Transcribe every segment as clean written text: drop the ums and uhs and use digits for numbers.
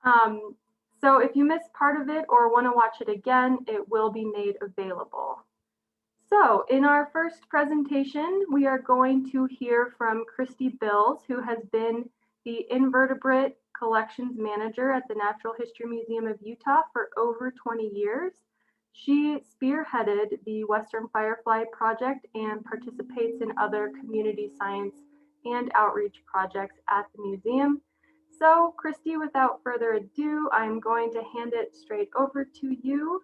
Um, so if you missed part of it or want to watch it again, it will be made available. So in our first presentation, we are going to hear from Christy Bills, who has been the invertebrate collections manager at the Natural History Museum of Utah for over 20 years. She spearheaded the Western Firefly Project and participates in other community science and outreach projects at the museum. So Christy, without further ado, I'm going to hand it straight over to you.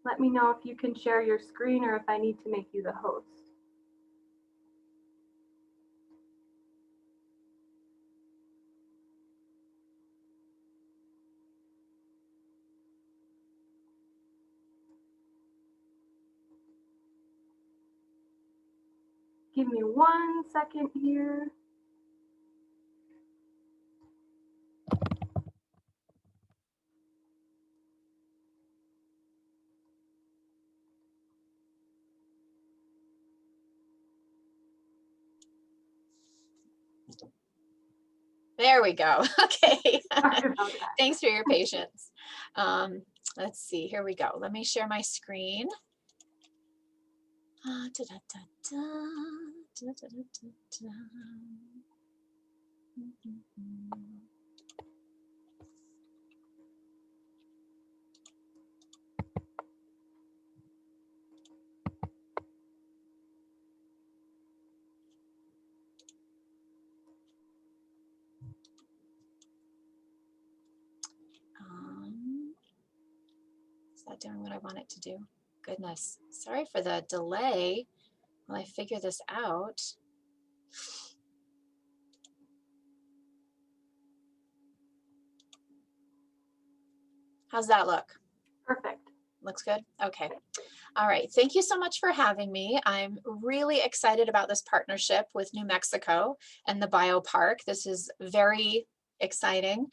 Let me know if you can share your screen or if I need to make you the host. Give me 1 second here. There we go. Okay. Sorry about that. Thanks for your patience. Let's see, here we go. Let me share my screen. Is that doing what I want it to do? Goodness, sorry for the delay while I figure this out. How's that look? Perfect. Looks good? Okay. All right. Thank you so much for having me. I'm really excited about this partnership with New Mexico and the biopark. This is very exciting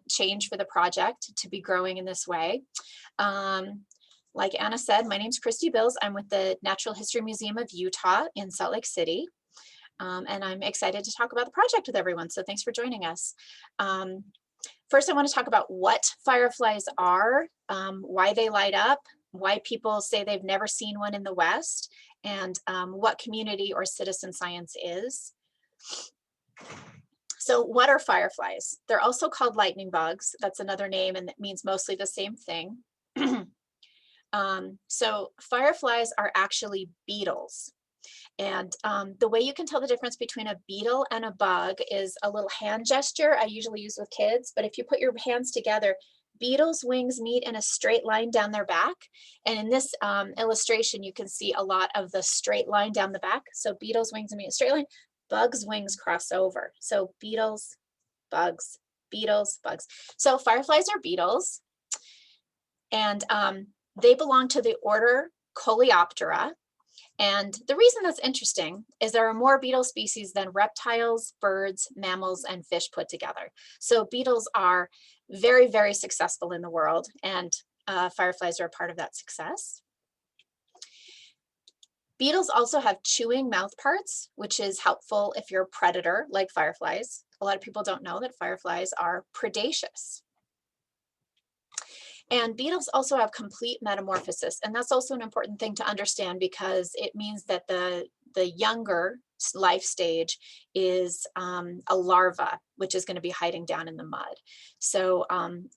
change for the project to be growing in this way. Like Anna said, my name's Christy Bills. I'm with the Natural History Museum of Utah in Salt Lake City. And I'm excited to talk about the project with everyone. So thanks for joining us. First, I want to talk about what fireflies are, why they light up, why people say they've never seen one in the West, and what community or citizen science is. So what are fireflies? They're also called lightning bugs. That's another name, and that means mostly the same thing. So fireflies are actually beetles. And the way you can tell the difference between a beetle and a bug is a little hand gesture I usually use with kids. But if you put your hands together, beetles' wings meet in a straight line down their back. And in this illustration, you can see a lot of the straight line down the back. So beetles' wings meet in a straight line, bugs' wings cross over. So beetles, bugs, beetles, bugs. So fireflies are beetles. And they belong to the order Coleoptera. And the reason that's interesting is there are more beetle species than reptiles, birds, mammals, and fish put together. So beetles are very, very successful in the world, and fireflies are a part of that success. Beetles also have chewing mouth parts, which is helpful if you're a predator like fireflies. A lot of people don't know that fireflies are predaceous. And beetles also have complete metamorphosis. And that's also an important thing to understand because it means that the younger life stage is a larva, which is going to be hiding down in the mud. So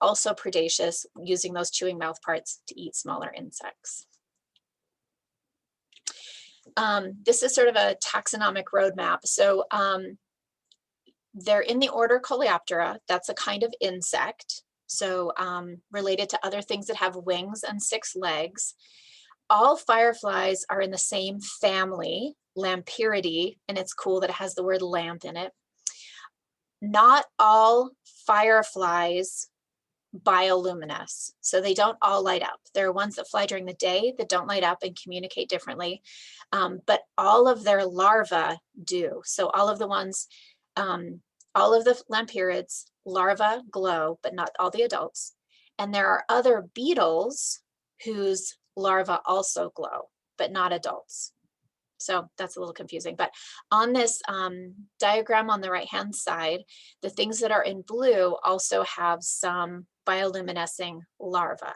also predaceous, using those chewing mouth parts to eat smaller insects. This is sort of a taxonomic roadmap. So they're in the order Coleoptera. That's a kind of insect. So related to other things that have wings and 6 legs. All fireflies are in the same family, Lampyridae, and it's cool that it has the word lamp in it. Not all fireflies bioluminesce, so they don't all light up. There are ones that fly during the day that don't light up and communicate differently, but all of their larvae do. So all of the ones, all of the Lampyrids, larvae glow, but not all the adults. And there are other beetles whose larvae also glow, but not adults. So that's a little confusing, but on this diagram on the right-hand side, the things that are in blue also have some bioluminescing larvae.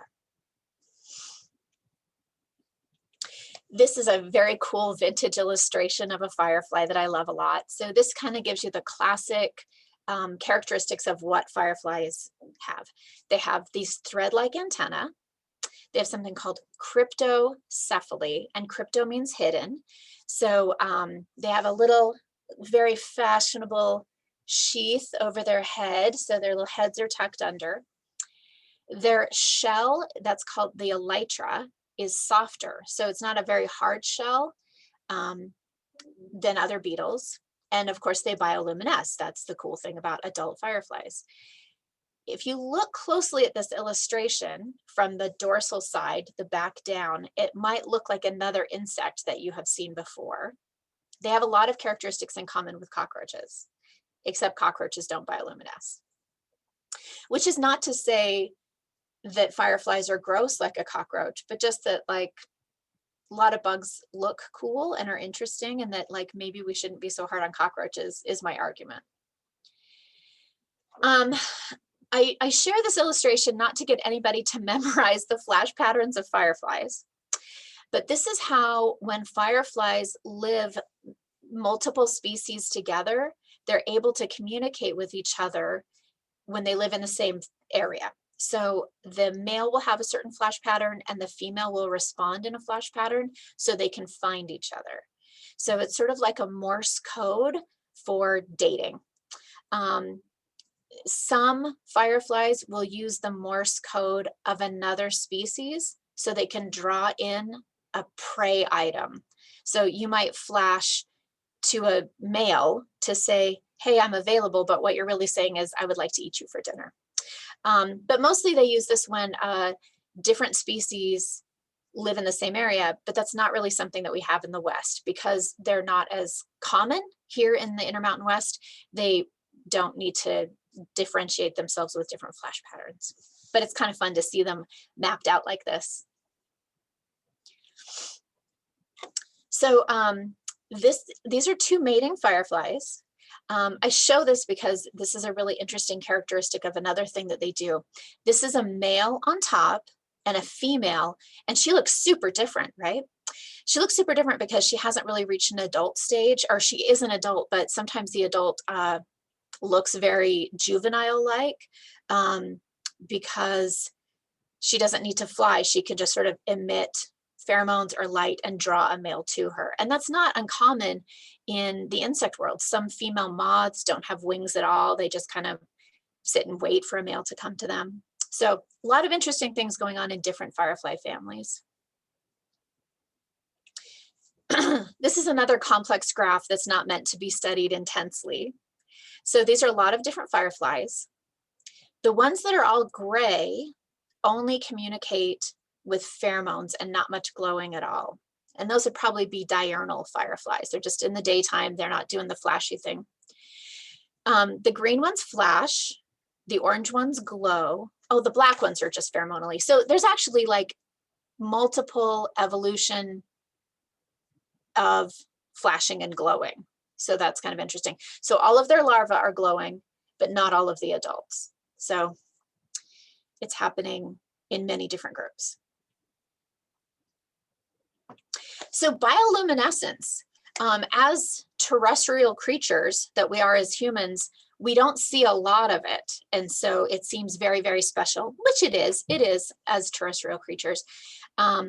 This is a very cool vintage illustration of a firefly that I love a lot. So this kind of gives you the classic characteristics of what fireflies have. They have these thread-like antennae. They have something called cryptocephaly, and crypto means hidden. So they have a little, very fashionable sheath over their head. So their little heads are tucked under. Their shell, that's called the elytra, is softer. So it's not a very hard shell than other beetles. And of course, they bioluminesce. That's the cool thing about adult fireflies. If you look closely at this illustration from the dorsal side, the back down, it might look like another insect that you have seen before. They have a lot of characteristics in common with cockroaches, except cockroaches don't bioluminesce. Which is not to say that fireflies are gross like a cockroach, but just that like a lot of bugs look cool and are interesting, and that like maybe we shouldn't be so hard on cockroaches is my argument. I share this illustration not to get anybody to memorize the flash patterns of fireflies, but this is how when fireflies live multiple species together, they're able to communicate with each other when they live in the same area. So the male will have a certain flash pattern and the female will respond in a flash pattern so they can find each other. So it's sort of like a Morse code for dating. Some fireflies will use the Morse code of another species so they can draw in a prey item. So you might flash to a male to say, hey, I'm available, but what you're really saying is I would like to eat you for dinner. But mostly they use this when different species live in the same area, but that's not really something that we have in the West because they're not as common here in the Intermountain West. They don't need to differentiate themselves with different flash patterns, but it's kind of fun to see them mapped out like this. So these are two mating fireflies. I show this because this is a really interesting characteristic of another thing that they do. This is a male on top and a female, and she looks super different, right? She looks super different because she hasn't really reached an adult stage, or she is an adult, but sometimes the adult looks very juvenile-like because she doesn't need to fly. She can just sort of emit pheromones or light and draw a male to her. And that's not uncommon in the insect world. Some female moths don't have wings at all. They just kind of sit and wait for a male to come to them. So a lot of interesting things going on in different firefly families. This is another complex graph that's not meant to be studied intensely. So these are a lot of different fireflies. The ones that are all gray only communicate with pheromones and not much glowing at all. And those would probably be diurnal fireflies. They're just in the daytime. They're not doing the flashy thing. The green ones flash. The orange ones glow. Oh, the black ones are just pheromonally. So there's actually like multiple evolution of flashing and glowing. So that's kind of interesting. So all of their larvae are glowing, but not all of the adults. So it's happening in many different groups. So bioluminescence, as terrestrial creatures that we are as humans, we don't see a lot of it. And so it seems very, very special, which it is as terrestrial creatures. A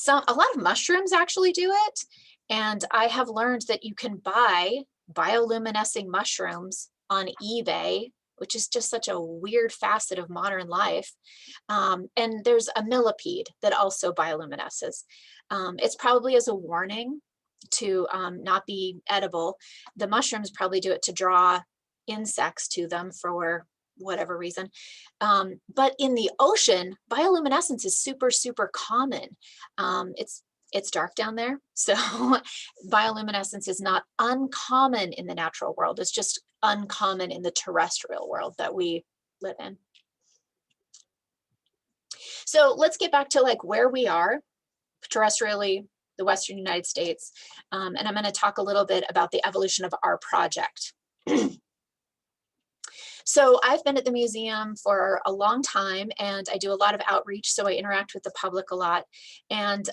lot of mushrooms actually do it. And I have learned that you can buy bioluminescing mushrooms on eBay, which is just such a weird facet of modern life. And there's a millipede that also bioluminesces. It's probably as a warning to not be edible. The mushrooms probably do it to draw insects to them for whatever reason. But in the ocean, bioluminescence is super, super common. It's dark down there. So bioluminescence is not uncommon in the natural world. It's just uncommon in the terrestrial world that we live in. So let's get back to like where we are terrestrially the Western United States. And I'm going to talk a little bit about the evolution of our project. So I've been at the museum for a long time, and I do a lot of outreach, so I interact with the public a lot. And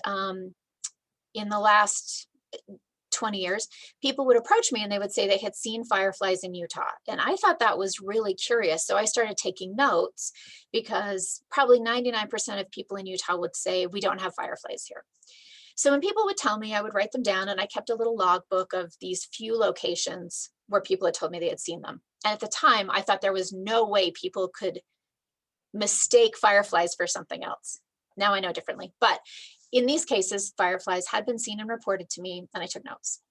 in the last 20 years, people would approach me and they would say they had seen fireflies in Utah. And I thought that was really curious. So I started taking notes, because probably 99% of people in Utah would say we don't have fireflies here. So when people would tell me, I would write them down, and I kept a little logbook of these few locations where people had told me they had seen them. And at the time, I thought there was no way people could mistake fireflies for something else. Now I know differently, but in these cases, fireflies had been seen and reported to me, and I took notes.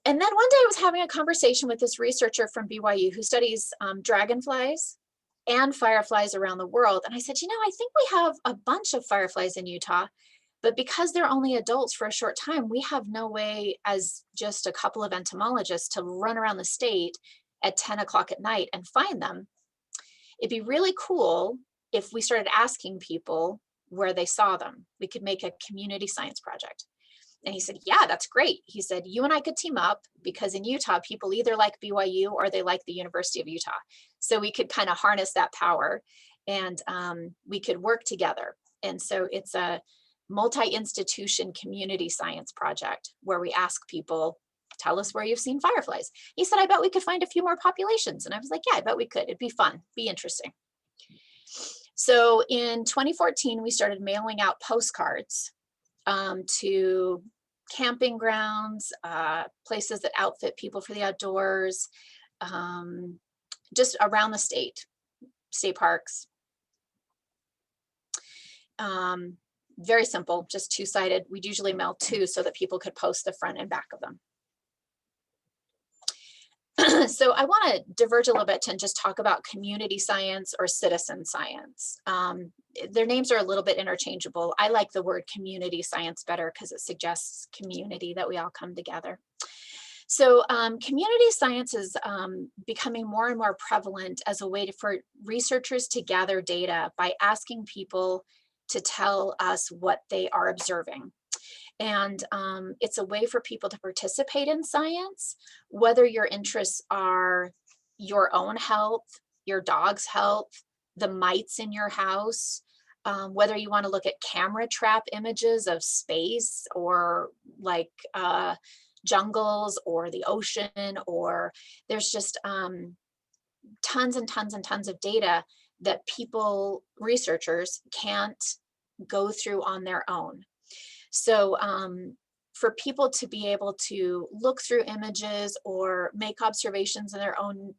And then one day I was having a conversation with this researcher from BYU who studies dragonflies and fireflies around the world. And I said, I think we have a bunch of fireflies in Utah, but because they're only adults for a short time, we have no way as just a couple of entomologists to run around the state at 10 o'clock at night and find them. It'd be really cool if we started asking people where they saw them. We could make a community science project. And he said, yeah, that's great. He said, you and I could team up, because in Utah, people either like BYU or they like the University of Utah. So we could kind of harness that power, and we could work together. And so it's a multi-institution community science project where we ask people, tell us where you've seen fireflies. He said, I bet we could find a few more populations. And I was like, yeah, I bet we could. It'd be fun, be interesting. So in 2014, we started mailing out postcards to camping grounds, places that outfit people for the outdoors, just around the state parks. Very simple, just two-sided. We'd usually mail 2 so that people could post the front and back of them. So I want to diverge a little bit and just talk about community science or citizen science. Their names are a little bit interchangeable. I like the word community science better because it suggests community, that we all come together. So community science is becoming more and more prevalent as a way for researchers to gather data by asking people to tell us what they are observing. And it's a way for people to participate in science, whether your interests are your own health, your dog's health, the mites in your house, whether you want to look at camera trap images of space, or like jungles or the ocean, or there's just tons and tons and tons of data that people, researchers, can't go through on their own. So for people to be able to look through images or make observations in their own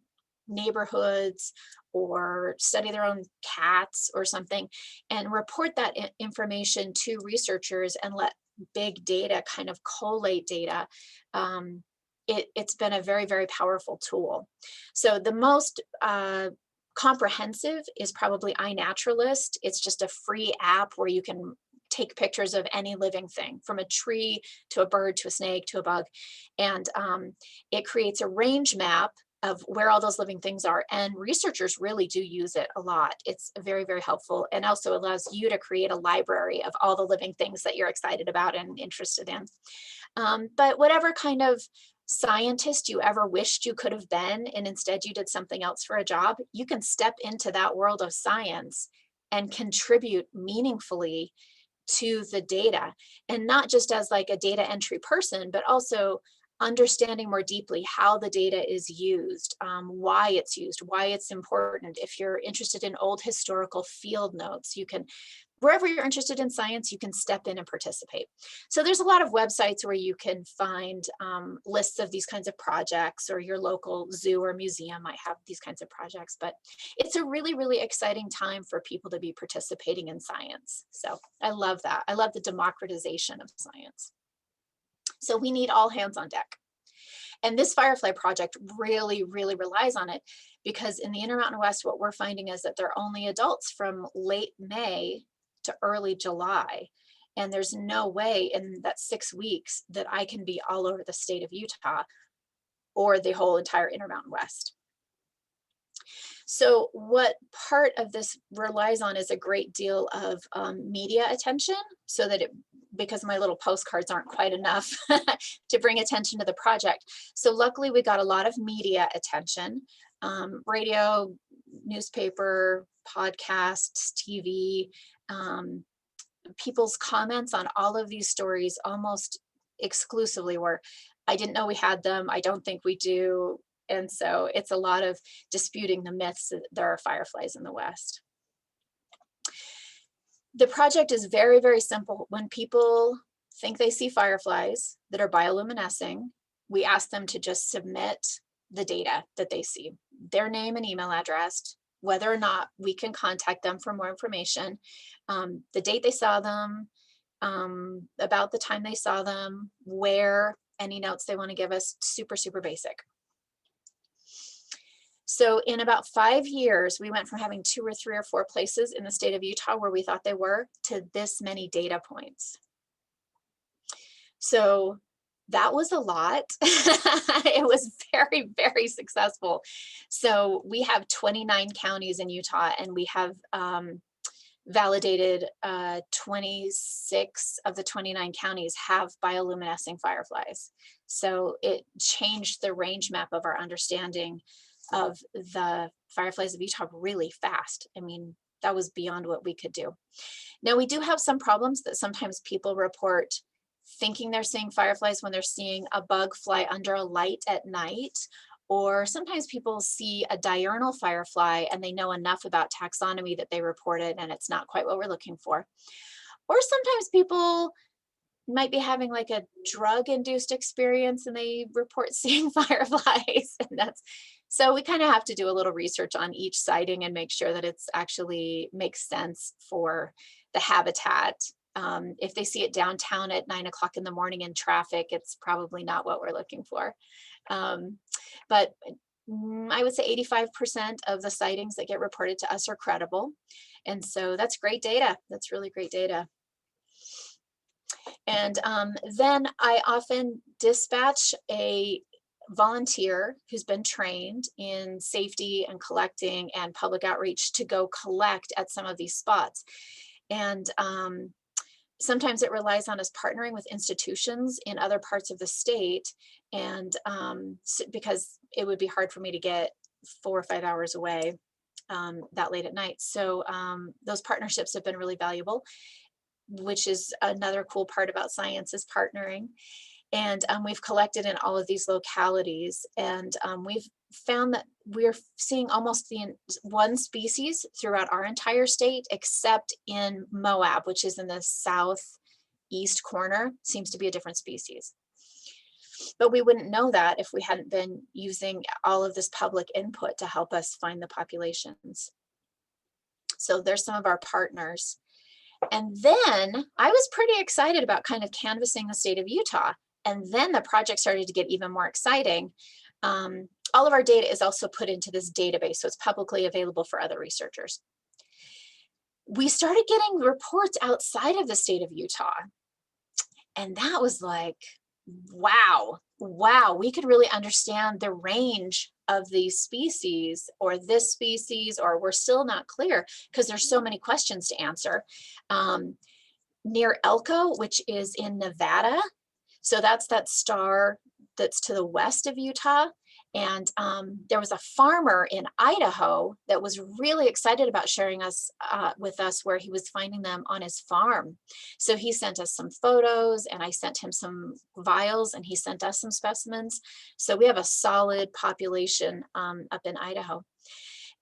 neighborhoods, or study their own cats or something, and report that information to researchers and let big data kind of collate data, it's been a very, very powerful tool. So the most comprehensive is probably iNaturalist. It's just a free app where you can take pictures of any living thing, from a tree to a bird to a snake to a bug. And it creates a range map of where all those living things are. And researchers really do use it a lot. It's very, very helpful, and also allows you to create a library of all the living things that you're excited about and interested in. But whatever kind of scientist you ever wished you could have been, and instead you did something else for a job, you can step into that world of science and contribute meaningfully to the data, and not just as like a data entry person, but also understanding more deeply how the data is used, why it's used, why it's important. If you're interested in old historical field notes, you can, wherever you're interested in science, you can step in and participate. So there's a lot of websites where you can find lists of these kinds of projects, or your local zoo or museum might have these kinds of projects, but it's a really, really exciting time for people to be participating in science. So I love that. I love the democratization of science. So we need all hands on deck. And this Firefly project really, really relies on it, because in the Intermountain West, what we're finding is that they're only adults from late May to early July. And there's no way in that 6 weeks that I can be all over the state of Utah or the whole entire Intermountain West. So what part of this relies on is a great deal of media attention, so that it because my little postcards aren't quite enough to bring attention to the project. So luckily we got a lot of media attention, radio, newspaper, podcasts, TV, people's comments on all of these stories almost exclusively were, I didn't know we had them, I don't think we do. And so it's a lot of disputing the myths that there are fireflies in the West. The project is very, very simple. When people think they see fireflies that are bioluminescing, we ask them to just submit the data that they see, their name and email address, whether or not we can contact them for more information, the date they saw them, about the time they saw them, where, any notes they want to give us, super, super basic. So in about 5 years, we went from having 2 or 3 or 4 places in the state of Utah where we thought they were to this many data points. So that was a lot. It was very, very successful. So we have 29 counties in Utah, and we have validated 26 of the 29 counties have bioluminescing fireflies. So it changed the range map of our understanding of the fireflies of Utah really fast. I mean, that was beyond what we could do. Now we do have some problems that sometimes people report thinking they're seeing fireflies when they're seeing a bug fly under a light at night, or sometimes people see a diurnal firefly and they know enough about taxonomy that they report it and it's not quite what we're looking for. Or sometimes people might be having like a drug-induced experience and they report seeing fireflies. And that's, so we kind of have to do a little research on each sighting and make sure that it's actually makes sense for the habitat. If they see it downtown at 9 o'clock in the morning in traffic, it's probably not what we're looking for. But I would say 85% of the sightings that get reported to us are credible. And so that's great data. That's really great data. And then I often dispatch a volunteer who's been trained in safety and collecting and public outreach to go collect at some of these spots. And sometimes it relies on us partnering with institutions in other parts of the state, and because it would be hard for me to get 4 or 5 hours away that late at night. So those partnerships have been really valuable, which is another cool part about science, is partnering. And we've collected in all of these localities, and we've found that we're seeing almost the one species throughout our entire state, except in Moab, which is in the southeast corner, seems to be a different species. But we wouldn't know that if we hadn't been using all of this public input to help us find the populations. So there's some of our partners. And then I was pretty excited about kind of canvassing the state of Utah. And then the project started to get even more exciting. All of our data is also put into this database, so it's publicly available for other researchers. We started getting reports outside of the state of Utah. And that was like, wow, we could really understand the range of these species, or this species, or we're still not clear because there's so many questions to answer. Near Elko, which is in Nevada, so that's that star that's to the west of Utah. And there was a farmer in Idaho that was really excited about sharing with us where he was finding them on his farm. So he sent us some photos, and I sent him some vials, and he sent us some specimens. So we have a solid population up in Idaho.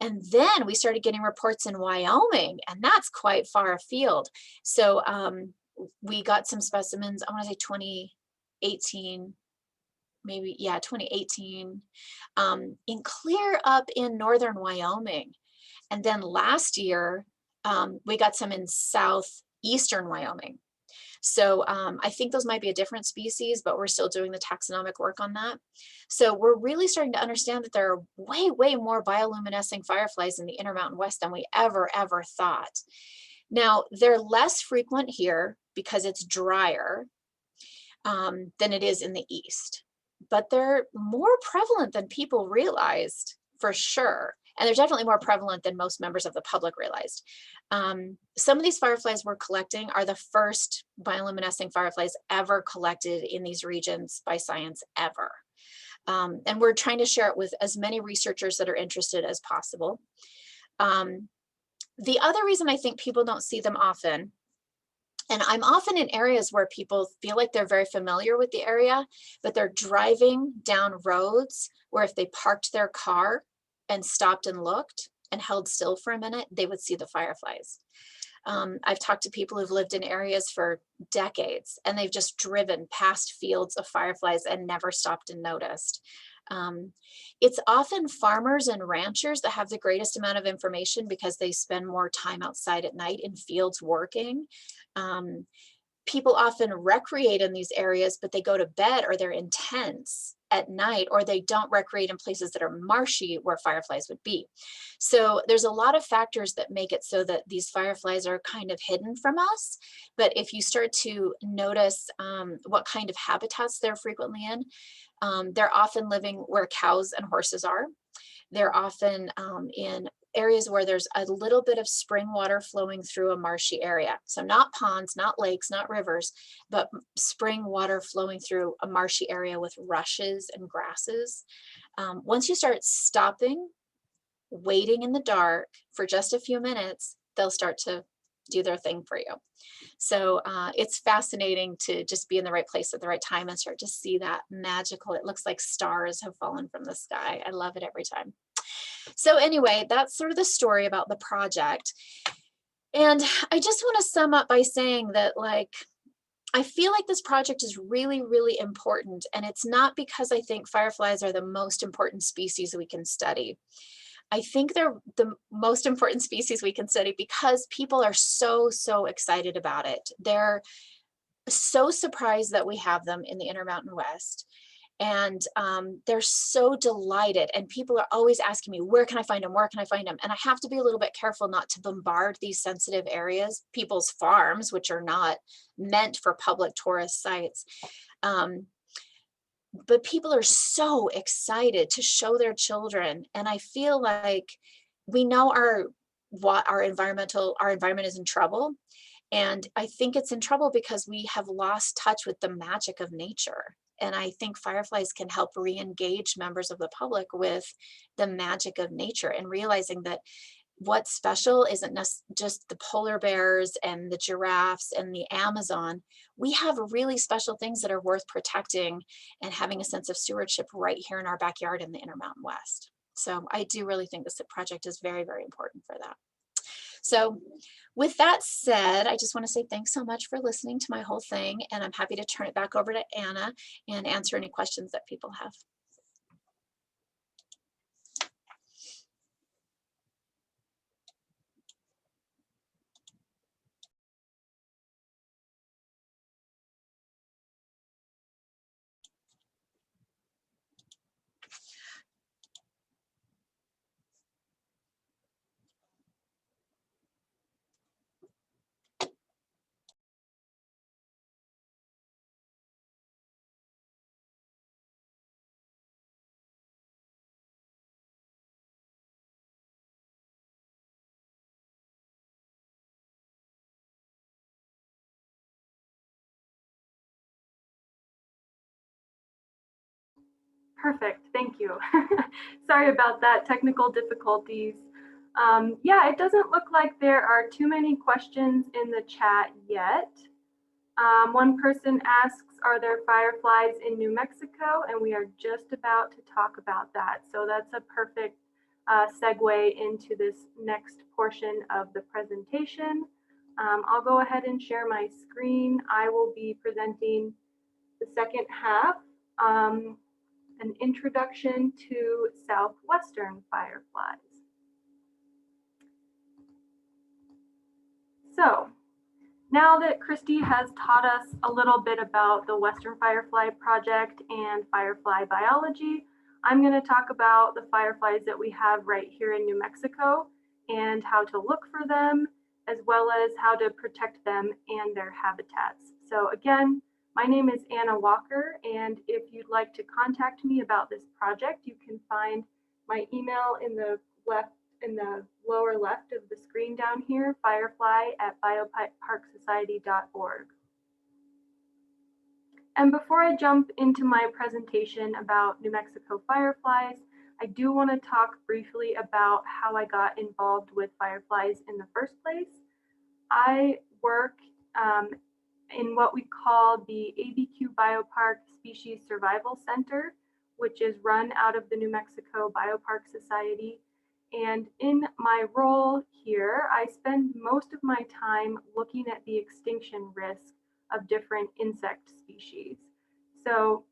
And then we started getting reports in Wyoming, and that's quite far afield. So we got some specimens, I want to say 2018, maybe, yeah, 2018, in clear up in northern Wyoming. And then last year, we got some in southeastern Wyoming. So I think those might be a different species, but we're still doing the taxonomic work on that. So we're really starting to understand that there are way, way more bioluminescing fireflies in the Intermountain West than we ever thought. Now, they're less frequent here because it's drier than it is in the east, but they're more prevalent than people realized, for sure. and they're definitely more prevalent than most members of the public realized. Some of these fireflies we're collecting are the first bioluminescing fireflies ever collected in these regions by science ever. And we're trying to share it with as many researchers that are interested as possible. The other reason I think people don't see them often, and I'm often in areas where people feel like they're very familiar with the area, but they're driving down roads where if they parked their car and stopped and looked and held still for a minute, they would see the fireflies. I've talked to people who've lived in areas for decades and they've just driven past fields of fireflies and never stopped and noticed. It's often farmers and ranchers that have the greatest amount of information because they spend more time outside at night in fields working. People often recreate in these areas, but they go to bed or they're in tents at night, or they don't recreate in places that are marshy where fireflies would be. So there's a lot of factors that make it so that these fireflies are kind of hidden from us. But if you start to notice what kind of habitats they're frequently in, they're often living where cows and horses are. They're often in areas where there's a little bit of spring water flowing through a marshy area. So not ponds, not lakes, not rivers, but spring water flowing through a marshy area with rushes and grasses. Once you start stopping, waiting in the dark for just a few minutes, they'll start to do their thing for you. So it's fascinating to just be in the right place at the right time and start to see that magical, it looks like stars have fallen from the sky. I love it every time. So anyway, that's sort of the story about the project. And I just want to sum up by saying that, like, I feel like this project is really, really important. And it's not because I think fireflies are the most important species we can study. I think they're the most important species we can study because people are so, so excited about it. They're so surprised that we have them in the Intermountain West. And they're so delighted. And people are always asking me, where can I find them? Where can I find them? And I have to be a little bit careful not to bombard these sensitive areas, people's farms, which are not meant for public tourist sites. But people are so excited to show their children. And I feel like we know our environment is in trouble. And I think it's in trouble because we have lost touch with the magic of nature. And I think fireflies can help re-engage members of the public with the magic of nature and realizing that what's special isn't just the polar bears and the giraffes and the Amazon. We have really special things that are worth protecting and having a sense of stewardship right here in our backyard in the Intermountain West. So I do really think this project is very, very important for that. So with that said, I just want to say thanks so much for listening to my whole thing, and I'm happy to turn it back over to Anna and answer any questions that people have. Perfect, thank you. Sorry about that, technical difficulties. Yeah, it doesn't look like there are too many questions in the chat yet. One person asks, are there fireflies in New Mexico? And we are just about to talk about that. So that's a perfect segue into this next portion of the presentation. I'll go ahead and share my screen. I will be presenting the second half, an introduction to southwestern fireflies. So now that Christy has taught us a little bit about the Western Firefly Project and firefly biology, I'm going to talk about the fireflies that we have right here in New Mexico and how to look for them, as well as how to protect them and their habitats. So again, my name is Anna Walker, and if you'd like to contact me about this project, you can find my email in the left in the lower left of the screen down here, firefly at bioparksociety.org. And before I jump into my presentation about New Mexico fireflies, I do want to talk briefly about how I got involved with fireflies in the first place. I work in what we call the ABQ Biopark Species Survival Center, which is run out of the New Mexico Biopark Society. And in my role here, I spend most of my time looking at the extinction risk of different insect species. So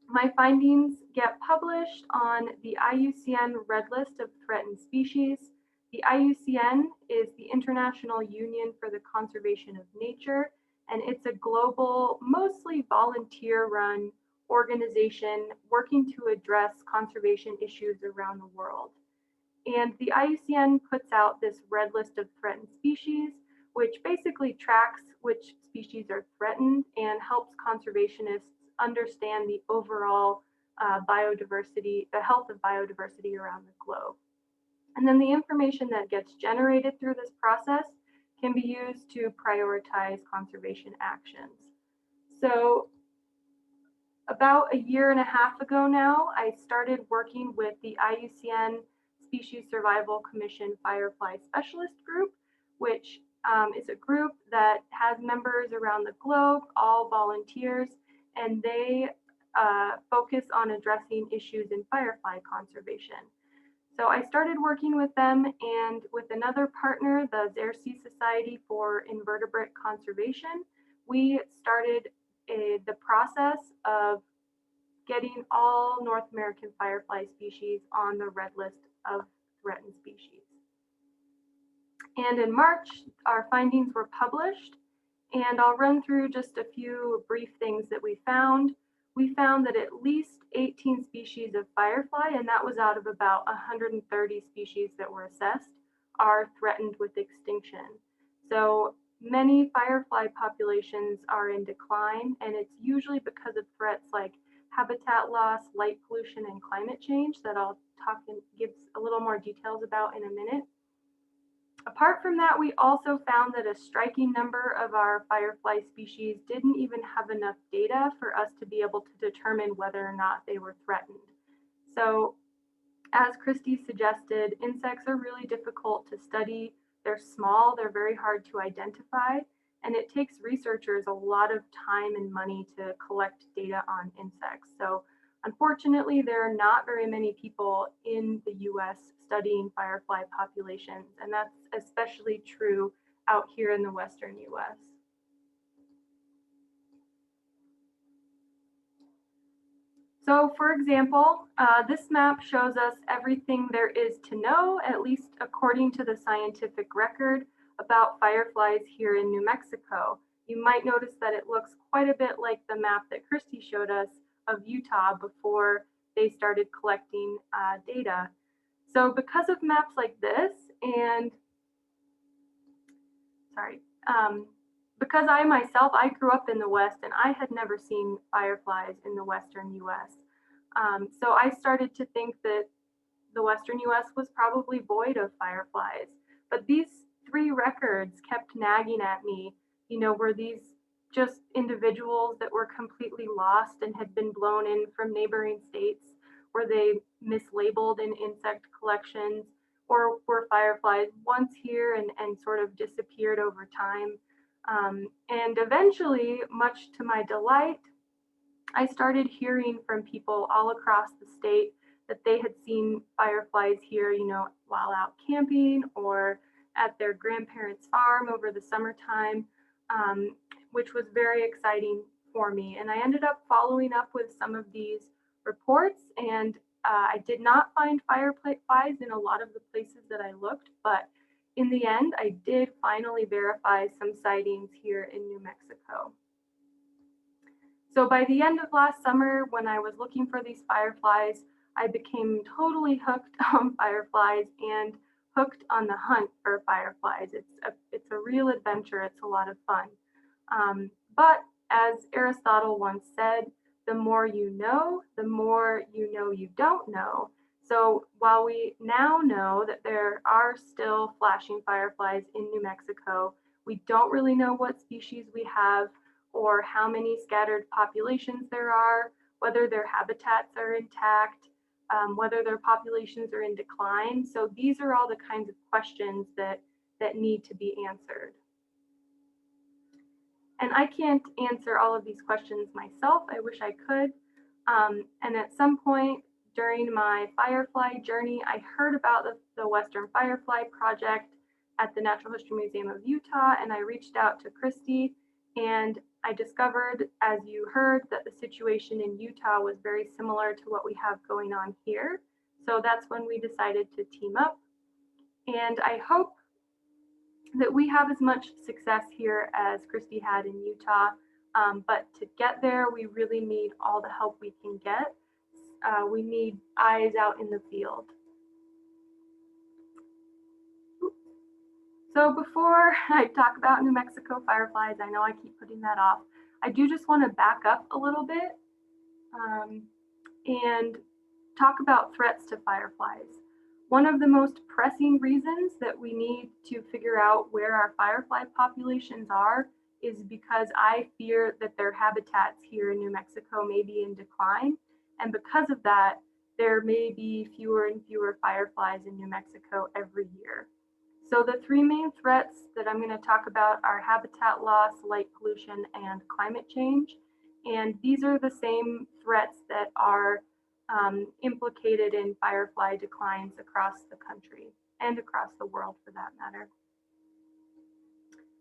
my findings get published on the IUCN Red List of Threatened Species. The IUCN is the International Union for the Conservation of Nature, and it's a global, mostly volunteer-run organization working to address conservation issues around the world. And the IUCN puts out this red list of threatened species, which basically tracks which species are threatened and helps conservationists understand the overall biodiversity, the health of biodiversity around the globe. And then the information that gets generated through this process can be used to prioritize conservation actions. So about a year and a half ago now, I started working with the IUCN Species Survival Commission Firefly Specialist Group, which is a group that has members around the globe, all volunteers, and they focus on addressing issues in firefly conservation. So I started working with them and with another partner, the Xerces Society for Invertebrate Conservation, we started the process of getting all North American firefly species on the red list of threatened species. And in March, our findings were published, and I'll run through just a few brief things that we found. We found that at least 18 species of firefly, and that was out of about 130 species that were assessed, are threatened with extinction. So many firefly populations are in decline, and it's usually because of threats like habitat loss, light pollution, and climate change that I'll talk and give a little more details about in a minute. Apart from that, we also found that a striking number of our firefly species didn't even have enough data for us to be able to determine whether or not they were threatened. So, as Christy suggested, insects are really difficult to study. They're small, they're very hard to identify, and it takes researchers a lot of time and money to collect data on insects. So, unfortunately, there are not very many people in the US studying firefly populations, and that's especially true out here in the Western US. So for example, this map shows us everything there is to know, at least according to the scientific record, about fireflies here in New Mexico. You might notice that it looks quite a bit like the map that Christy showed us of Utah before they started collecting data. So because of maps like this, and because I myself, I grew up in the West and I had never seen fireflies in the Western US. So I started to think that the Western US was probably void of fireflies. But these three records kept nagging at me, you know, were these just individuals that were completely lost and had been blown in from neighboring states? Were they mislabeled in insect collections? Or were fireflies once here and sort of disappeared over time? And eventually, much to my delight, I started hearing from people all across the state that they had seen fireflies here, you know, while out camping or at their grandparents' farm over the summertime, which was very exciting for me. And I ended up following up with some of these reports, and I did not find fireflies in a lot of the places that I looked, but in the end, I did finally verify some sightings here in New Mexico. So by the end of last summer, when I was looking for these fireflies, I became totally hooked on fireflies and hooked on the hunt for fireflies. It's a real adventure. It's a lot of fun. But as Aristotle once said, the more you know you don't know. So while we now know that there are still flashing fireflies in New Mexico, we don't really know what species we have or how many scattered populations there are, whether their habitats are intact, whether their populations are in decline. So these are all the kinds of questions that need to be answered. And I can't answer all of these questions myself. I wish I could. And at some point during my firefly journey, I heard about the Western Firefly Project at the Natural History Museum of Utah, and I reached out to Christy, and I discovered, as you heard, that the situation in Utah was very similar to what we have going on here. So that's when we decided to team up. And I hope that we have as much success here as Christy had in Utah. But to get there, we really need all the help we can get. We need eyes out in the field. So before I talk about New Mexico fireflies, I know I keep putting that off. I do just want to back up a little bit and talk about threats to fireflies. One of the most pressing reasons that we need to figure out where our firefly populations are is because I fear that their habitats here in New Mexico may be in decline. And because of that, there may be fewer and fewer fireflies in New Mexico every year. So the three main threats that I'm going to talk about are habitat loss, light pollution, and climate change. And these are the same threats that are implicated in firefly declines across the country and across the world for that matter.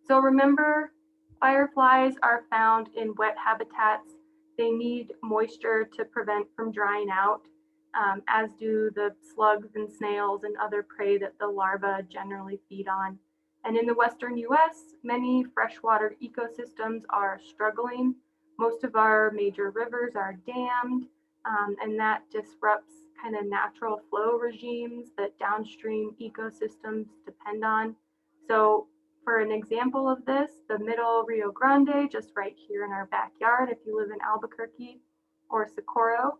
So remember, fireflies are found in wet habitats. They need moisture to prevent from drying out, as do the slugs and snails and other prey that the larvae generally feed on. And in the Western US, many freshwater ecosystems are struggling. Most of our major rivers are dammed, and that disrupts kind of natural flow regimes that downstream ecosystems depend on. So for an example of this, the middle Rio Grande, just right here in our backyard, if you live in Albuquerque or Socorro,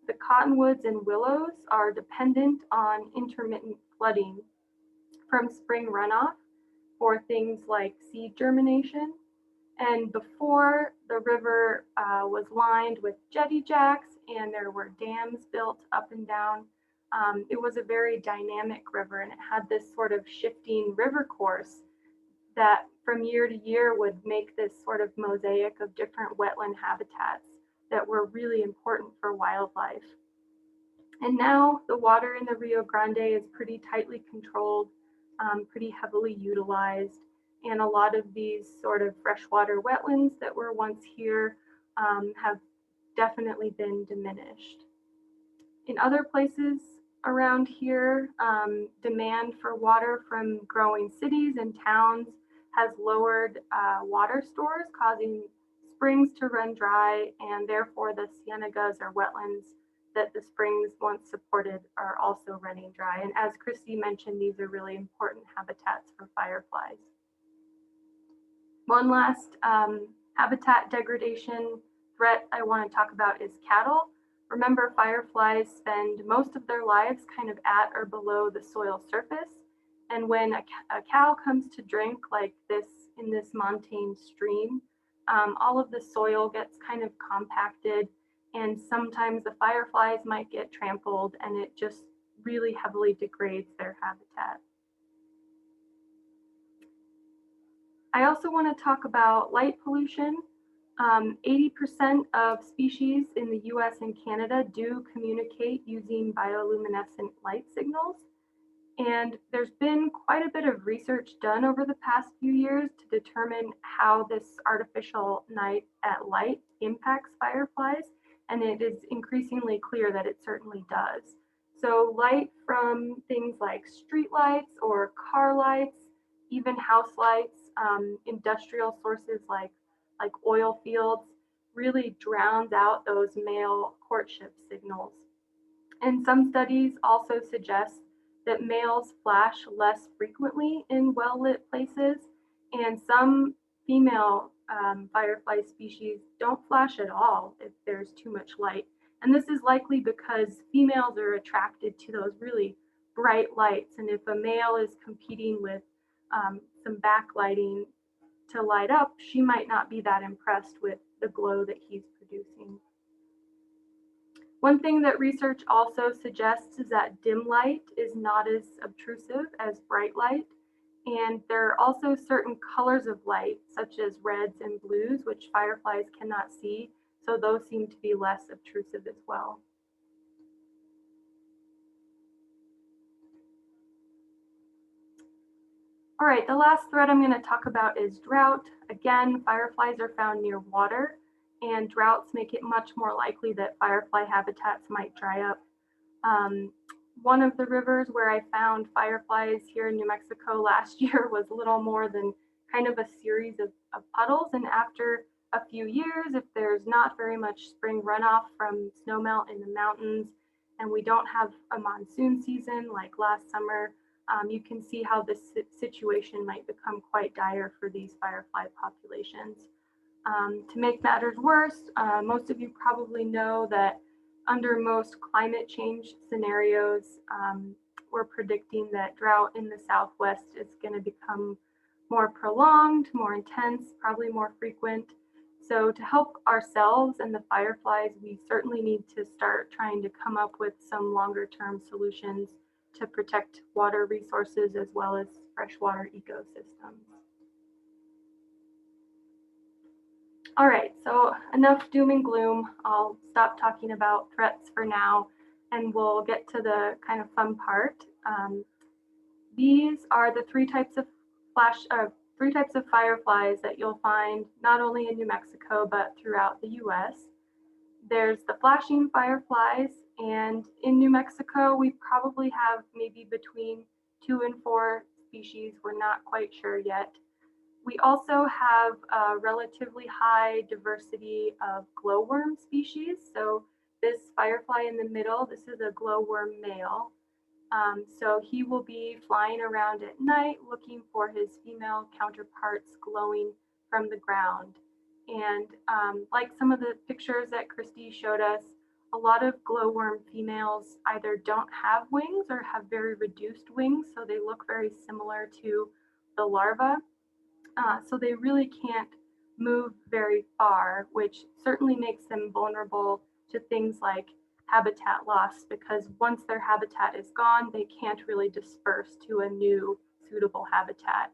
the cottonwoods and willows are dependent on intermittent flooding from spring runoff for things like seed germination. And before the river was lined with jetty jacks and there were dams built up and down, it was a very dynamic river, and it had this sort of shifting river course that from year to year would make this sort of mosaic of different wetland habitats that were really important for wildlife. And now the water in the Rio Grande is pretty tightly controlled, pretty heavily utilized, and a lot of these sort of freshwater wetlands that were once here have definitely been diminished. In other places around here, demand for water from growing cities and towns has lowered water stores, causing springs to run dry, and therefore the cienagas or wetlands that the springs once supported are also running dry. And as Christy mentioned, these are really important habitats for fireflies. One last habitat degradation threat I want to talk about is cattle. Remember, fireflies spend most of their lives kind of at or below the soil surface. And when a cow comes to drink like this in this montane stream, all of the soil gets kind of compacted, and sometimes the fireflies might get trampled, and it just really heavily degrades their habitat. I also want to talk about light pollution. 80% of species in the US and Canada do communicate using bioluminescent light signals. And there's been quite a bit of research done over the past few years to determine how this artificial night at light impacts fireflies. And it is increasingly clear that it certainly does. So light from things like street lights or car lights, even house lights, industrial sources like oil fields, really drowns out those male courtship signals. And some studies also suggest that males flash less frequently in well-lit places, and some female firefly species don't flash at all if there's too much light. And this is likely because females are attracted to those really bright lights. And if a male is competing with some backlighting to light up, she might not be that impressed with the glow that he's producing. One thing that research also suggests is that dim light is not as obtrusive as bright light. And there are also certain colors of light, such as reds and blues, which fireflies cannot see. So those seem to be less obtrusive as well. All right, the last threat I'm going to talk about is drought. Again, fireflies are found near water, and droughts make it much more likely that firefly habitats might dry up. One of the rivers where I found fireflies here in New Mexico last year was little more than kind of a series of puddles. And after a few years, if there's not very much spring runoff from snowmelt in the mountains, and we don't have a monsoon season like last summer, you can see how this situation might become quite dire for these firefly populations. To make matters worse, most of you probably know that under most climate change scenarios, we're predicting that drought in the Southwest is going to become more prolonged, more intense, probably more frequent. So to help ourselves and the fireflies, we certainly need to start trying to come up with some longer term solutions to protect water resources as well as freshwater ecosystems. All right, so enough doom and gloom. I'll stop talking about threats for now, and we'll get to the kind of fun part. These are the three types of fireflies that you'll find not only in New Mexico but throughout the U.S. There's the flashing fireflies, and in New Mexico we probably have maybe between 2 and 4 species. We're not quite sure yet. We also have a relatively high diversity of glowworm species. So this firefly in the middle, this is a glowworm male. So he will be flying around at night looking for his female counterparts glowing from the ground. And like some of the pictures that Christy showed us, a lot of glowworm females either don't have wings or have very reduced wings, so they look very similar to the larva. So they really can't move very far, which certainly makes them vulnerable to things like habitat loss, because once their habitat is gone, they can't really disperse to a new suitable habitat.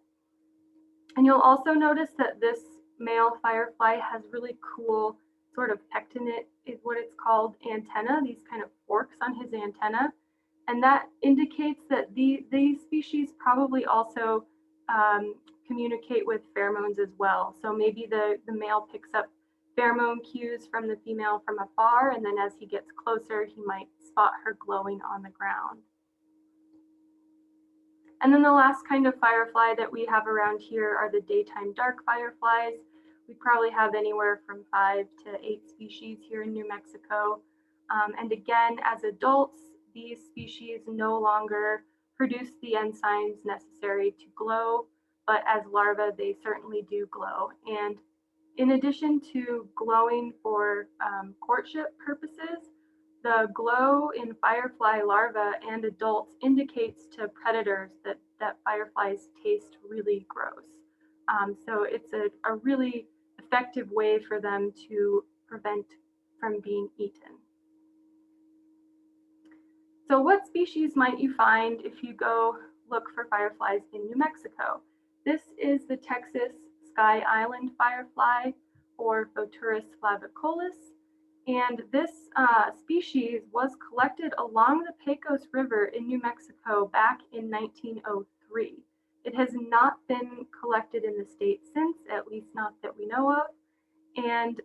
And you'll also notice that this male firefly has really cool sort of pectinate is what it's called antenna, these kind of forks on his antenna. And that indicates that these species probably also communicate with pheromones as well. So maybe the male picks up pheromone cues from the female from afar, and then as he gets closer, he might spot her glowing on the ground. And then the last kind of firefly that we have around here are the daytime dark fireflies. We probably have anywhere from 5 to 8 species here in New Mexico. And again, as adults, these species no longer produce the enzymes necessary to glow, but as larvae, they certainly do glow. And in addition to glowing for courtship purposes, the glow in firefly larvae and adults indicates to predators that fireflies taste really gross. So it's a really effective way for them to prevent from being eaten. So what species might you find if you go look for fireflies in New Mexico? This is the Texas Sky Island firefly, or Photurus flavicollis. And this species was collected along the Pecos River in New Mexico back in 1903. It has not been collected in the state since, at least not that we know of. And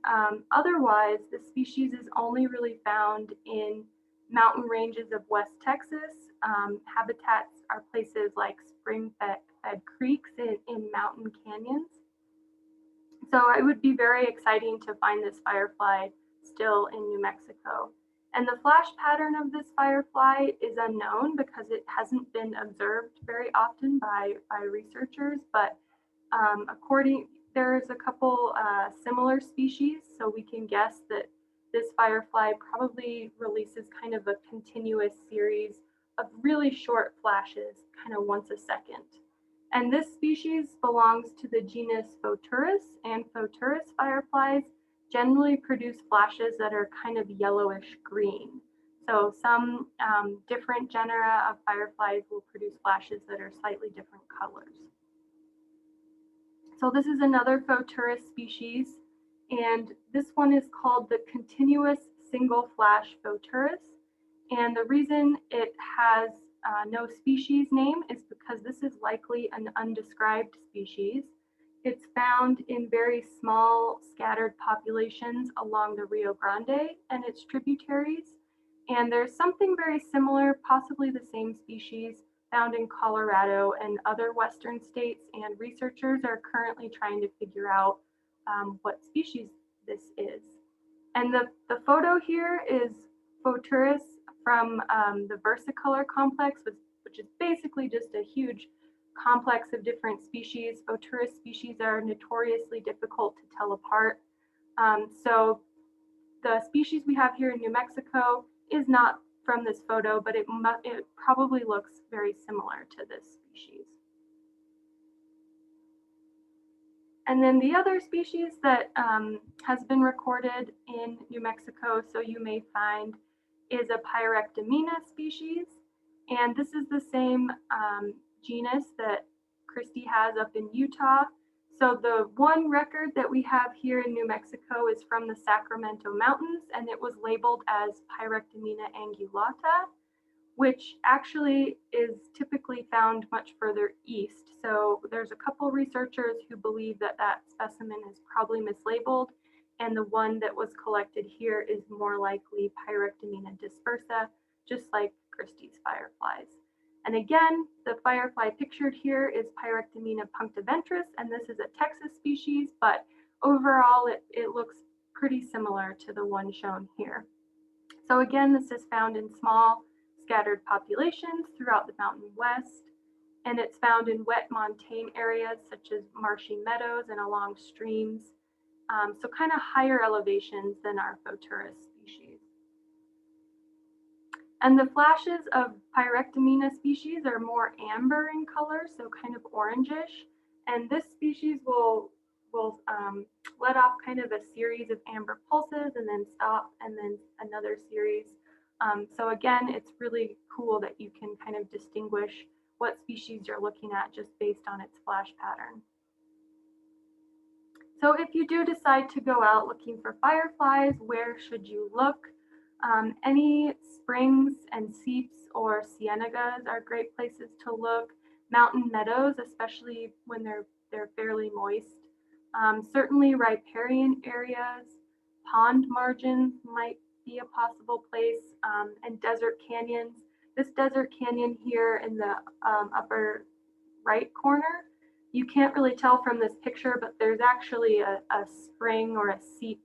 otherwise, the species is only really found in mountain ranges of West Texas. Habitats are places like spring-fed creeks in mountain canyons. So it would be very exciting to find this firefly still in New Mexico. And the flash pattern of this firefly is unknown because it hasn't been observed very often by researchers, but there's a couple similar species, so we can guess that this firefly probably releases kind of a continuous series of really short flashes, kind of once a second. And this species belongs to the genus Photurus, and Photurus fireflies generally produce flashes that are kind of yellowish green. So some different genera of fireflies will produce flashes that are slightly different colors. So this is another Photurus species, and this one is called the continuous single flash Photurus. And the reason it has no species name is because this is likely an undescribed species. It's found in very small scattered populations along the Rio Grande and its tributaries. And there's something very similar, possibly the same species, found in Colorado and other Western states, and researchers are currently trying to figure out what species this is. And the photo here is Photurus from the versicolor complex, which is basically just a huge complex of different species. Photurus species are notoriously difficult to tell apart. So the species we have here in New Mexico is not from this photo, but it probably looks very similar to this species. And then the other species that has been recorded in New Mexico, so you may find, is a Pyrectomina species. And this is the same genus that Christy has up in Utah. So the one record that we have here in New Mexico is from the Sacramento Mountains, and it was labeled as Pyrectomina angulata, which actually is typically found much further east. So there's a couple researchers who believe that that specimen is probably mislabeled, and the one that was collected here is more likely Pyrectomina dispersa, just like Christie's fireflies. And again, the firefly pictured here is Pyrectomina punctiventris, and this is a Texas species, but overall it looks pretty similar to the one shown here. So again, this is found in small scattered populations throughout the Mountain West, and it's found in wet montane areas such as marshy meadows and along streams, so kind of higher elevations than our Photurus species. And the flashes of Pyrectomina species are more amber in color, so kind of orangish, and this species will let off kind of a series of amber pulses and then stop, and then another series. So again, it's really cool that you can kind of distinguish what species you're looking at just based on its flash pattern. So if you do decide to go out looking for fireflies, where should you look? Any springs and seeps or cienagas are great places to look. Mountain meadows, especially when they're fairly moist. Certainly riparian areas, pond margins might be a possible place, and desert canyons. This desert canyon here in the upper right corner, you can't really tell from this picture, but there's actually a spring or a seep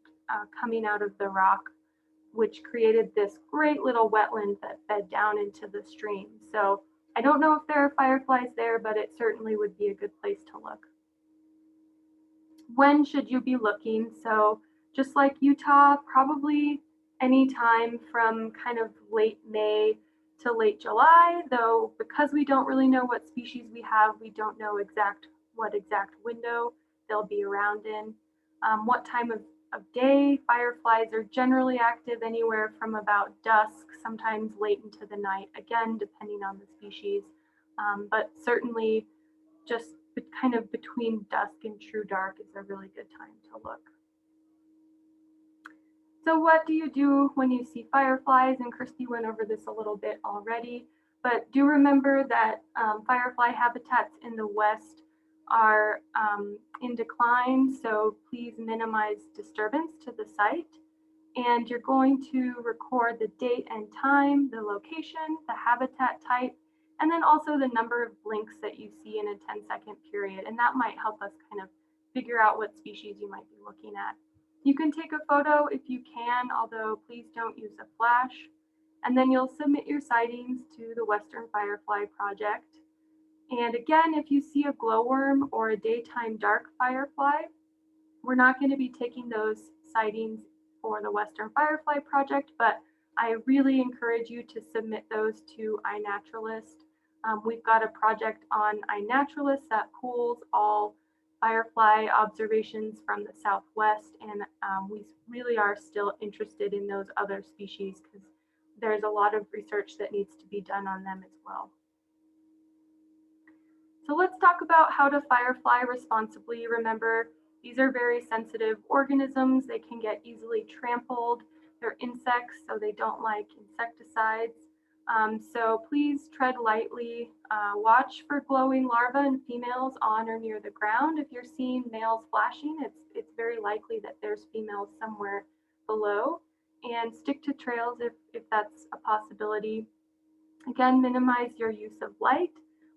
coming out of the rock, which created this great little wetland that fed down into the stream. So I don't know if there are fireflies there, but it certainly would be a good place to look. When should you be looking? So just like Utah, probably anytime from kind of late May to late July, though because we don't really know what species we have, we don't know what exact window they'll be around in. What time of day. Fireflies are generally active anywhere from about dusk, sometimes late into the night, again, depending on the species, but certainly just kind of between dusk and true dark is a really good time to look. So what do you do when you see fireflies? And Christy went over this a little bit already, but do remember that firefly habitats in the West are in decline, so please minimize disturbance to the site. And you're going to record the date and time, the location, the habitat type, and then also the number of blinks that you see in a 10-second period. And that might help us kind of figure out what species you might be looking at. You can take a photo if you can, although please don't use a flash. And then you'll submit your sightings to the Western Firefly Project. And again, if you see a glowworm or a daytime dark firefly, we're not going to be taking those sightings for the Western Firefly Project, but I really encourage you to submit those to iNaturalist. We've got a project on iNaturalist that pools all firefly observations from the Southwest, and we really are still interested in those other species because there's a lot of research that needs to be done on them as well. So let's talk about how to firefly responsibly. Remember, these are very sensitive organisms. They can get easily trampled. They're insects, so they don't like insecticides. So please tread lightly. Watch for glowing larvae and females on or near the ground. If you're seeing males flashing, it's very likely that there's females somewhere below. And stick to trails if that's a possibility. Again, minimize your use of light.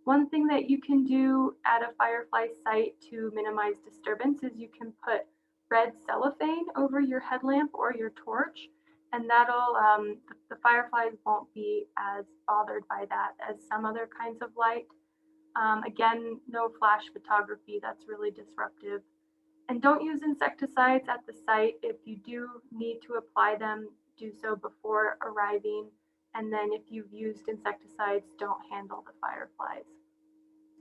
One thing that you can do at a firefly site to minimize disturbance is you can put red cellophane over your headlamp or your torch, and that'll, the fireflies won't be as bothered by that as some other kinds of light. Again, no flash photography, that's really disruptive. And don't use insecticides at the site. If you do need to apply them, do so before arriving. And then if you've used insecticides, don't handle the fireflies.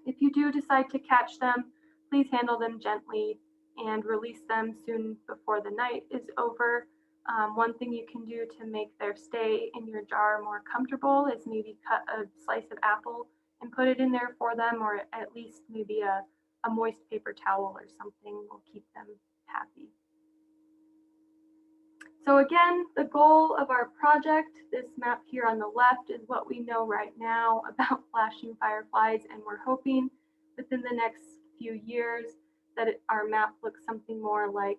If you do decide to catch them, please handle them gently and release them soon before the night is over. One thing you can do to make their stay in your jar more comfortable is maybe cut a slice of apple and put it in there for them, or at least maybe a moist paper towel or something will keep them happy. So again, the goal of our project, this map here on the left, is what we know right now about flashing fireflies, and we're hoping within the next few years that our map looks something more like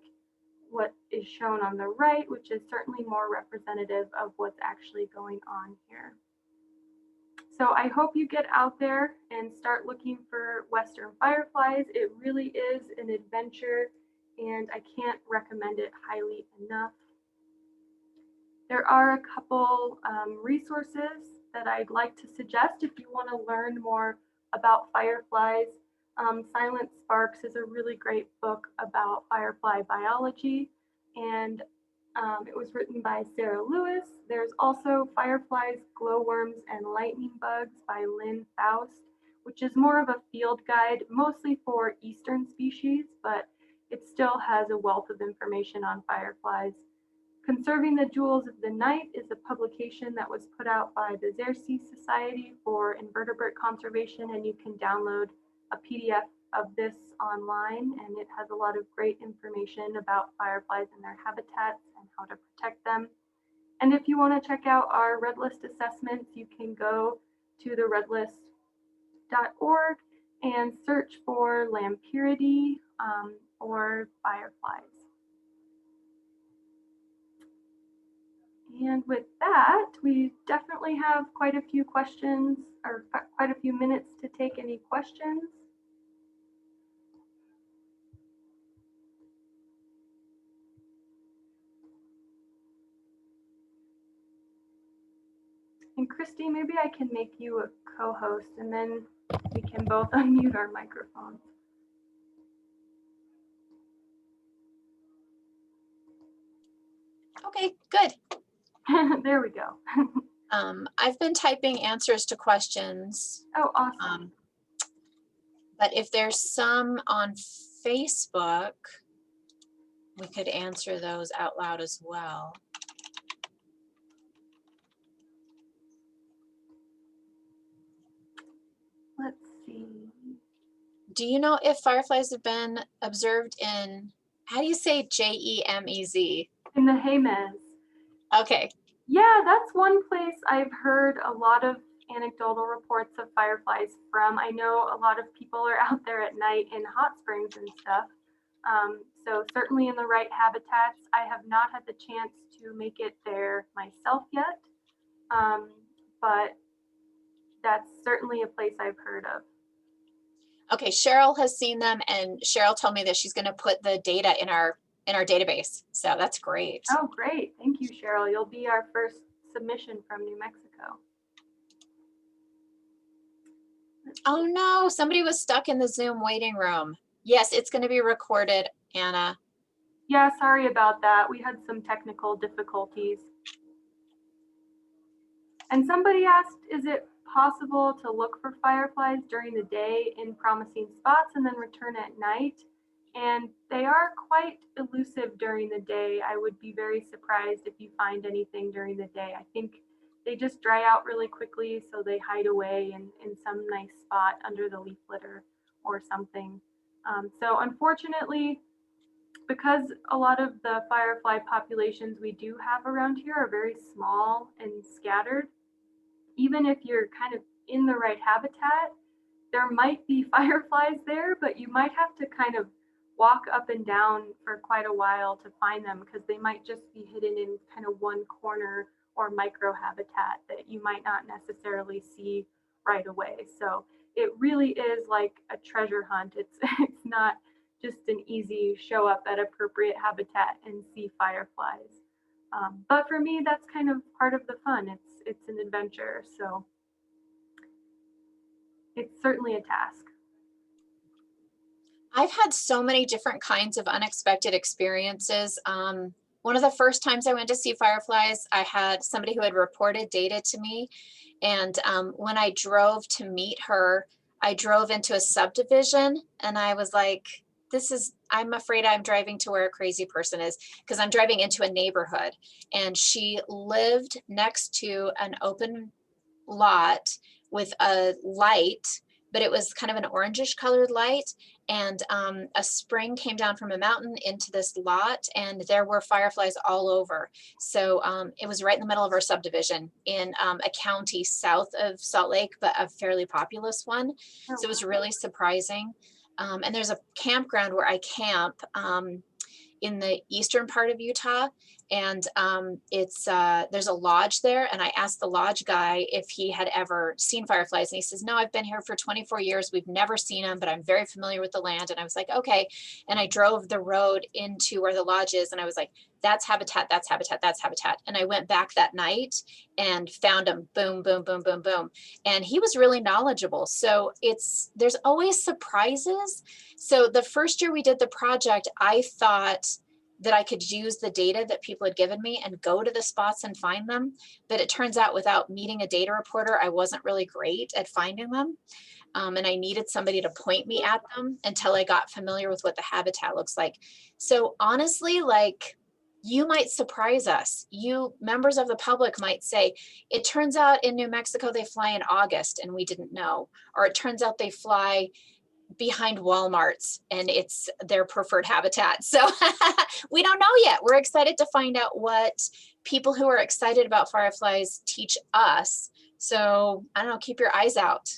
what is shown on the right, which is certainly more representative of what's actually going on here. So I hope you get out there and start looking for Western fireflies. It really is an adventure, and I can't recommend it highly enough. There are a couple resources that I'd like to suggest if you want to learn more about fireflies. Silent Sparks is a really great book about firefly biology, and it was written by Sarah Lewis. There's also Fireflies, Glowworms, and Lightning Bugs by Lynn Faust, which is more of a field guide, mostly for eastern species, but it still has a wealth of information on fireflies. Conserving the Jewels of the Night is a publication that was put out by the Xerces Society for Invertebrate Conservation, and you can download a PDF of this online, and it has a lot of great information about fireflies and their habitats and how to protect them. And if you want to check out our Red List assessments, you can go to the redlist.org and search for Lampyridae or fireflies. And with that, we definitely have quite a few questions, or quite a few minutes to take any questions. And Christy, maybe I can make you a co-host, and then we can both unmute our microphones. Okay, good. There we go. I've been typing answers to questions. Oh, awesome. But if there's some on Facebook, we could answer those out loud as well. Let's see. Do you know if fireflies have been observed in, how do you say JEMEZ? In the Jemez. Okay. Yeah, that's one place I've heard a lot of anecdotal reports of fireflies from. I know a lot of people are out there at night in hot springs and stuff. So certainly in the right habitats. I have not had the chance to make it there myself yet, but that's certainly a place I've heard of. Okay, Cheryl has seen them, and Cheryl told me that she's going to put the data in our database. So that's great. Oh, great. Thank you, Cheryl. You'll be our first submission from New Mexico. Oh no, somebody was stuck in the Zoom waiting room. Yes, it's going to be recorded, Anna. Yeah, sorry about that. We had some technical difficulties. And somebody asked, is it possible to look for fireflies during the day in promising spots and then return at night? And they are quite elusive during the day. I would be very surprised if you find anything during the day. I think they just dry out really quickly, so they hide away in some nice spot under the leaf litter or something. So unfortunately, because a lot of the firefly populations we do have around here are very small and scattered, even if you're kind of in the right habitat, there might be fireflies there, but you might have to kind of walk up and down for quite a while to find them because they might just be hidden in kind of one corner or micro habitat that you might not necessarily see right away. So it really is like a treasure hunt. It's not just an easy show up at appropriate habitat and see fireflies. But for me, that's kind of part of the fun. It's an adventure, so it's certainly a task. I've had so many different kinds of unexpected experiences. One of the first times I went to see fireflies, I had somebody who had reported data to me. And when I drove to meet her, I drove into a subdivision and I was like, I'm afraid I'm driving to where a crazy person is because I'm driving into a neighborhood. And she lived next to an open lot with a light, but it was kind of an orangish colored light. And a spring came down from a mountain into this lot, and there were fireflies all over. So it was right in the middle of our subdivision in a county south of Salt Lake, but a fairly populous one. Oh, So it was wow. really surprising. And there's a campground where I camp in the eastern part of Utah. And there's a lodge there. And I asked the lodge guy if he had ever seen fireflies. And he says, no, I've been here for 24 years. We've never seen them, but I'm very familiar with the land. And I was like, okay. And I drove the road into where the lodge is. And I was like, that's habitat, that's habitat, that's habitat. And I went back that night and found them, boom, boom, boom, boom, boom. And he was really knowledgeable. So there's always surprises. So the first year we did the project, I thought that I could use the data that people had given me and go to the spots and find them. But it turns out without meeting a data reporter, I wasn't really great at finding them. And I needed somebody to point me at them until I got familiar with what the habitat looks like. So honestly, like, you might surprise us. You members of the public might say, it turns out in New Mexico, they fly in August and we didn't know. Or it turns out they fly behind Walmarts and it's their preferred habitat. So we don't know yet. We're excited to find out what people who are excited about fireflies teach us. So I don't know, keep your eyes out.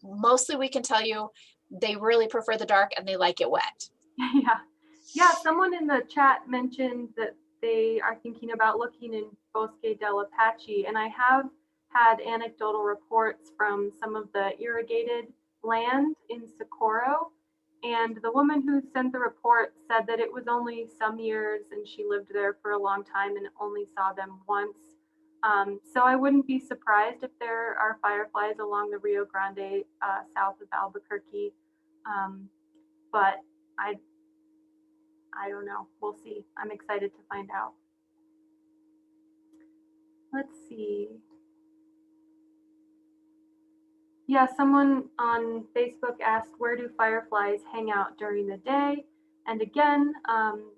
Mostly we can tell you they really prefer the dark and they like it wet. Yeah. Yeah, someone in the chat mentioned that they are thinking about looking in Bosque del Apache, and I have had anecdotal reports from some of the irrigated land in Socorro, and the woman who sent the report said that it was only some years and she lived there for a long time and only saw them once. So I wouldn't be surprised if there are fireflies along the Rio Grande south of Albuquerque, but I don't know. We'll see. I'm excited to find out. Let's see. Yeah, someone on Facebook asked, where do fireflies hang out during the day? And again,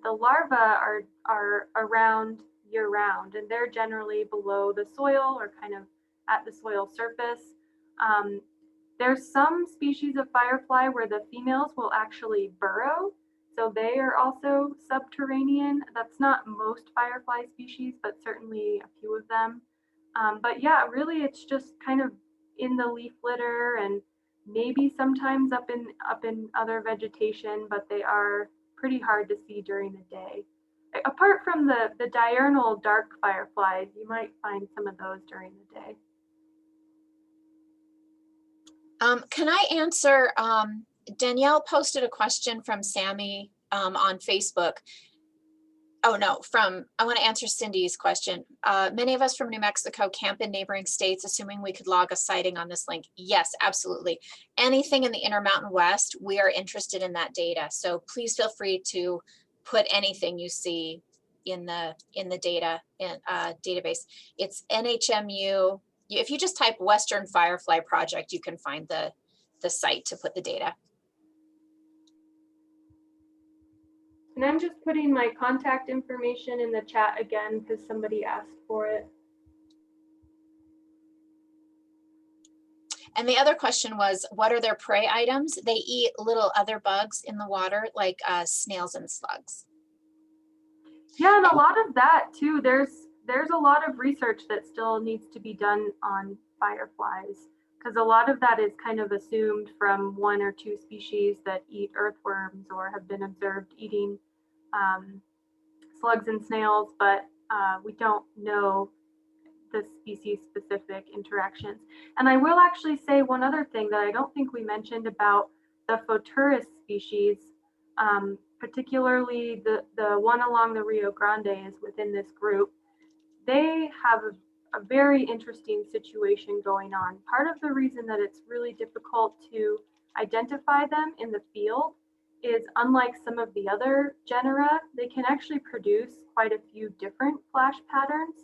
the larvae are around year round, and they're generally below the soil or kind of at the soil surface. There's some species of firefly where the females will actually burrow. So they are also subterranean. That's not most firefly species, but certainly a few of them. But yeah, really it's just kind of in the leaf litter and maybe sometimes up in other vegetation, but they are pretty hard to see during the day. Apart from the diurnal dark fireflies, you might find some of those during the day. Can I answer, Danielle posted a question from Sammy on Facebook. Oh no, I want to answer Cindy's question. Many of us from New Mexico camp in neighboring states, assuming we could log a sighting on this link. Yes, absolutely. Anything in the Intermountain West, we are interested in that data. So please feel free to put anything you see in the data database. It's NHMU. If you just type Western Firefly Project, you can find the site to put the data. And I'm just putting my contact information in the chat again because somebody asked for it. And the other question was, what are their prey items? They eat little other bugs in the water, like snails and slugs. Yeah, and a lot of that too. There's a lot of research that still needs to be done on fireflies, because a lot of that is kind of assumed from one or two species that eat earthworms or have been observed eating slugs and snails, but we don't know the species specific interactions. And I will actually say one other thing that I don't think we mentioned about the Photurus species, particularly the one along the Rio Grande is within this group. They have a very interesting situation going on. Part of the reason that it's really difficult to identify them in the field is, unlike some of the other genera, they can actually produce quite a few different flash patterns.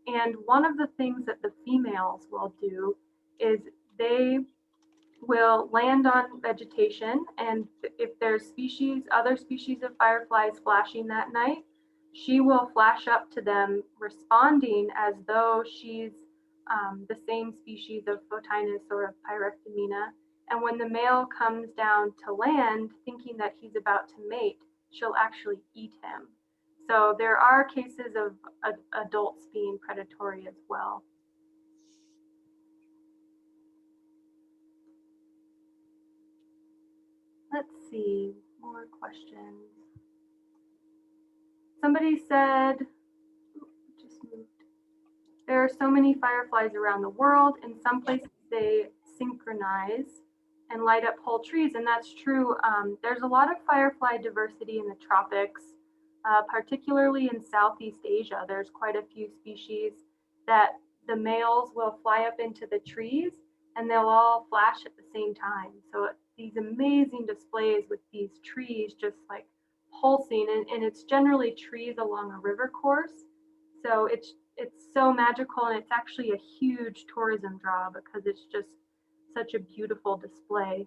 And one of the things that the females will do is they will land on vegetation, and if there's other species of fireflies flashing that night, she will flash up to them, responding as though she's the same species of Photinus or of Pyrectomina. And when the male comes down to land, thinking that he's about to mate, she'll actually eat him. So there are cases of adults being predatory as well. Let's see, more questions. Somebody said, just moved. There are so many fireflies around the world. In some places they synchronize and light up whole trees, and that's true. There's a lot of firefly diversity in the tropics. Particularly in Southeast Asia, there's quite a few species that the males will fly up into the trees and they'll all flash at the same time. So these amazing displays with these trees just like pulsing, and it's generally trees along a river course. So it's so magical, and it's actually a huge tourism draw because it's just such a beautiful display.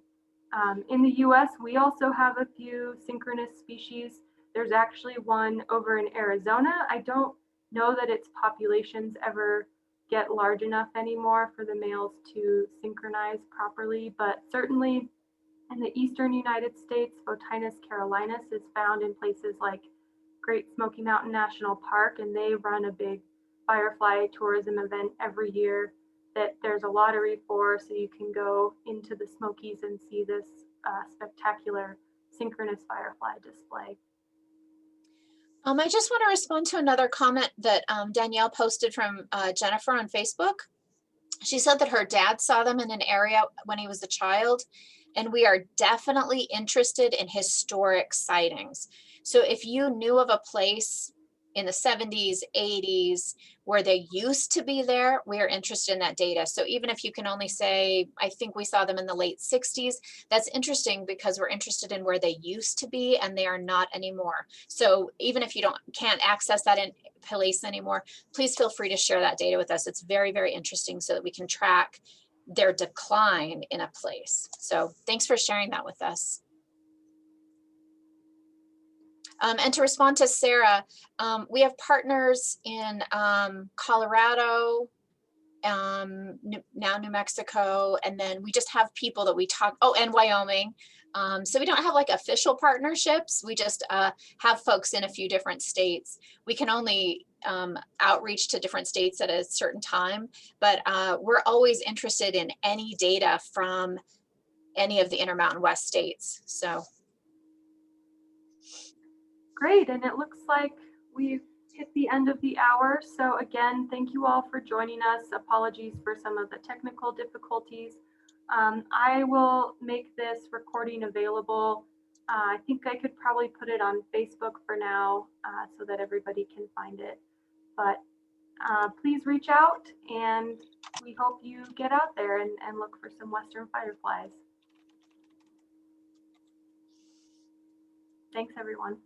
In the US, we also have a few synchronous species. There's actually one over in Arizona. I don't know that its populations ever get large enough anymore for the males to synchronize properly, but certainly in the eastern United States, Photinus carolinus is found in places like Great Smoky Mountain National Park, and they run a big firefly tourism event every year that there's a lottery for, so you can go into the Smokies and see this spectacular synchronous firefly display. I just want to respond to another comment that Danielle posted from Jennifer on Facebook. She said that her dad saw them in an area when he was a child, and we are definitely interested in historic sightings. So if you knew of a place in the 70s, 80s, where they used to be there, we are interested in that data. So even if you can only say, I think we saw them in the late 60s, that's interesting because we're interested in where they used to be and they are not anymore. So even if you can't access that in place anymore, please feel free to share that data with us. It's very, very interesting so that we can track their decline in a place. So thanks for sharing that with us. And to respond to Sarah, we have partners in Colorado, now New Mexico, and then we just have people that we talk, and Wyoming. So we don't have like official partnerships. We just have folks in a few different states. We can only outreach to different states at a certain time, but we're always interested in any data from any of the Intermountain West states. So. Great, and it looks like we've hit the end of the hour. So again, thank you all for joining us. Apologies for some of the technical difficulties. I will make this recording available. I think I could probably put it on Facebook for now so that everybody can find it. But please reach out, and we hope you get out there and look for some Western fireflies. Thanks, everyone.